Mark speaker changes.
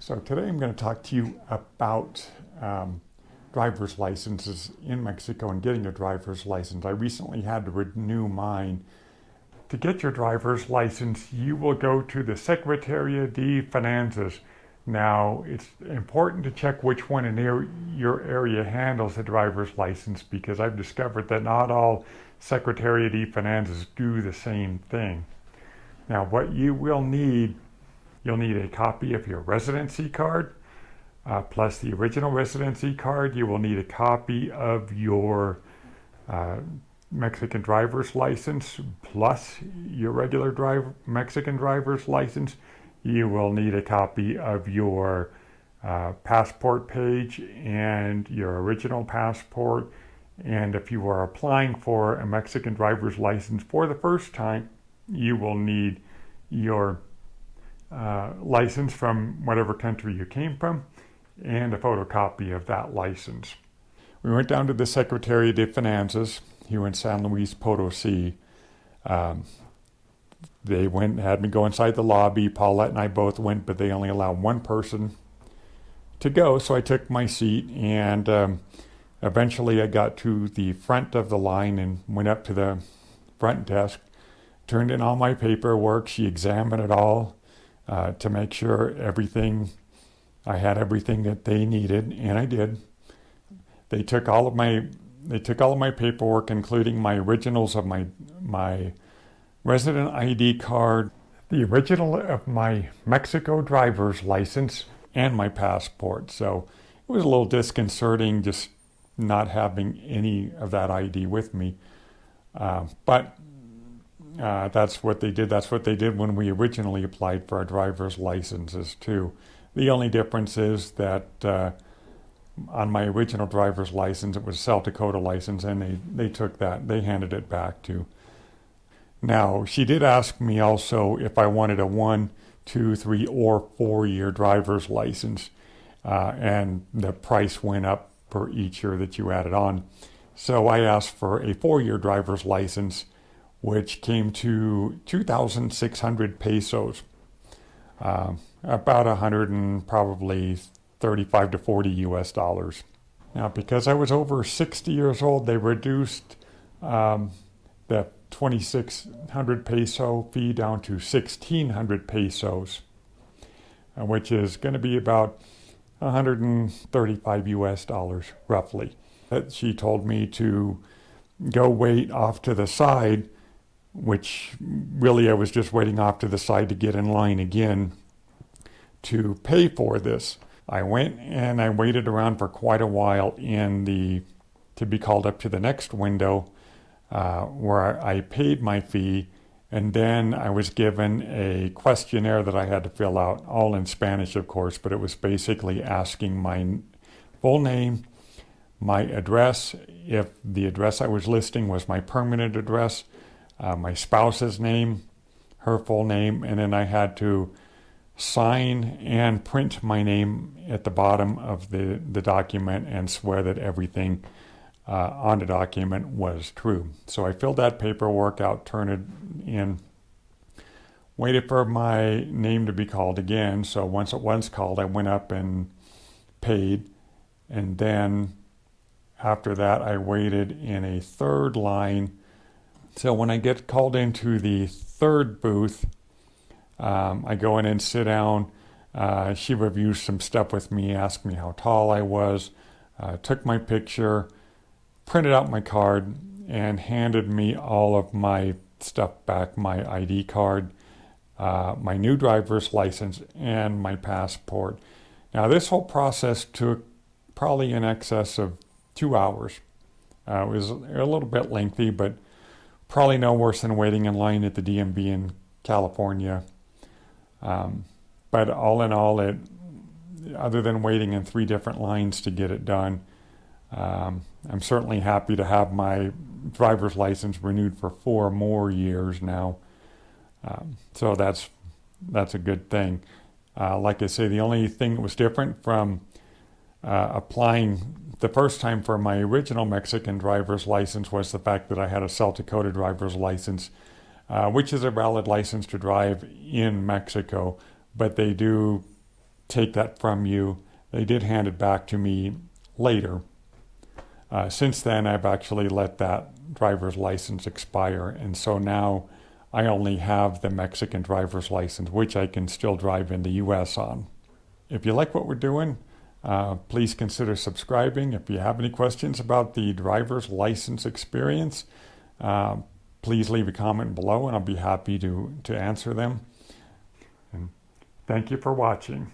Speaker 1: So today I'm going to talk to you about driver's licenses in Mexico and getting a driver's license. I recently had to renew mine. To get your driver's license, you will go to the Secretaría de Finanzas. Now, it's important to check which one in your area handles the driver's license, because I've discovered that not all Secretaría de Finanzas do the same thing. Now, what you will need, you'll need a copy of your residency card, plus the original residency card. You will need a copy of your Mexican driver's license, plus your regular Mexican driver's license. You will need a copy of your passport page and your original passport. And if you are applying for a Mexican driver's license for the first time, you will need your license from whatever country you came from and a photocopy of that license. We went down to the Secretaría de Finanzas here in San Luis Potosí. They had me go inside the lobby. Paulette and I both went, but they only allow one person to go, so I took my seat, and eventually I got to the front of the line and went up to the front desk, turned in all my paperwork. She examined it all to make sure I had everything that they needed, and I did. They took all of my paperwork, including my originals of my resident ID card, the original of my Mexico driver's license, and my passport. So it was a little disconcerting just not having any of that ID with me. But that's what they did. That's what they did when we originally applied for our driver's licenses too. The only difference is that on my original driver's license, it was a South Dakota license, and they took that. They handed it back to. Now, she did ask me also if I wanted a 1, 2, 3, or 4-year driver's license, and the price went up for each year that you added on. So I asked for a 4-year driver's license, which came to 2,600 pesos, about 100 and probably 35 to 40 US dollars. Now, because I was over 60 years old, they reduced the 2,600 peso fee down to 1,600 pesos, which is going to be about 135 US dollars roughly. She told me to go wait off to the side, which really I was just waiting off to the side to get in line again to pay for this. I went and I waited around for quite a while to be called up to the next window where I paid my fee, and then I was given a questionnaire that I had to fill out, all in Spanish of course, but it was basically asking my full name, my address, if the address I was listing was my permanent address, my spouse's name, her full name, and then I had to sign and print my name at the bottom of the document and swear that everything on the document was true. So I filled that paperwork out, turned it in, waited for my name to be called again. So once it was called, I went up and paid, and then after that I waited in a third line. So when I get called into the third booth, I go in and sit down. She reviews some stuff with me, asked me how tall I was, took my picture, printed out my card, and handed me all of my stuff back, my ID card, my new driver's license, and my passport. Now, this whole process took probably in excess of 2 hours. It was a little bit lengthy, but probably no worse than waiting in line at the DMV in California. But all in all, other than waiting in 3 different lines to get it done, I'm certainly happy to have my driver's license renewed for 4 more years now. So that's a good thing. Like I say, the only thing that was different from applying the first time for my original Mexican driver's license was the fact that I had a South Dakota driver's license, which is a valid license to drive in Mexico, but they do take that from you. They did hand it back to me later. Since then, I've actually let that driver's license expire, and so now I only have the Mexican driver's license, which I can still drive in the U.S. on. If you like what we're doing, please consider subscribing. If you have any questions about the driver's license experience, please leave a comment below and I'll be happy to answer them. And thank you for watching.